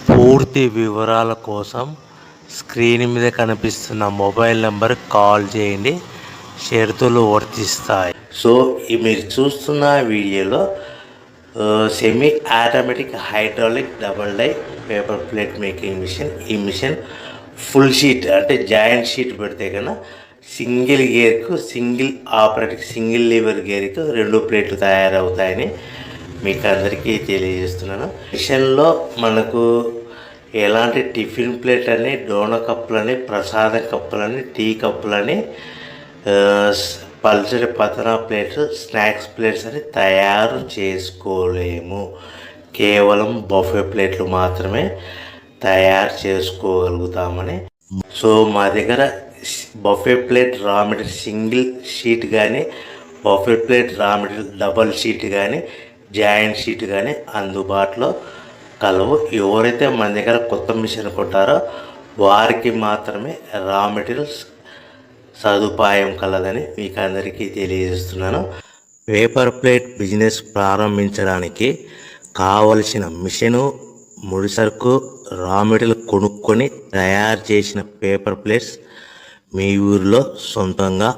పూర్తి వివరాల కోసం స్క్రీన్ మీద కనిపిస్తున్న మొబైల్ నెంబర్ కాల్ చేయండి. షరతులు వర్తిస్తాయి. సో మీరు చూస్తున్న వీడియోలో semi automatic hydraulic double die paper plate making machine. ఈ మిషన్ ఫుల్ షీట్ అంటే జాయింట్ షీట్ పెడితే కన్నా సింగిల్ గేర్కు సింగిల్ ఆపరేటింగ్ సింగిల్ లీవర్ గేర్కు 2 ప్లేట్లు తయారవుతాయని మీకు అందరికీ తెలియజేస్తున్నాను. మిషన్లో మనకు ఎలాంటి టిఫిన్ ప్లేట్ అని, డోన కప్పులని, ప్రసాదం కప్పులని, టీ కప్పులని, పల్చడి పతన ప్లేట్స్, స్నాక్స్ ప్లేట్స్ అని తయారు చేసుకోలేము. కేవలం బఫే ప్లేట్లు మాత్రమే తయారు చేసుకోగలుగుతామని. సో మా దగ్గర buffet plate raw material single sheet కానీ, buffet plate raw material double sheet కానీ, జాయింట్ షీట్ కానీ అందుబాటులో కలవు. ఎవరైతే మన దగ్గర కొత్త మిషన్ కొంటారో వారికి మాత్రమే రా మెటీరియల్స్ సదుపాయం కలదని మీకు అందరికీ తెలియజేస్తున్నాను. పేపర్ ప్లేట్ బిజినెస్ ప్రారంభించడానికి కావలసిన మిషను, ముడిసరుకు, రా మెటీరియల్ కొనుక్కొని తయారు చేసిన పేపర్ ప్లేట్స్ మీ ఊరిలో సొంతంగా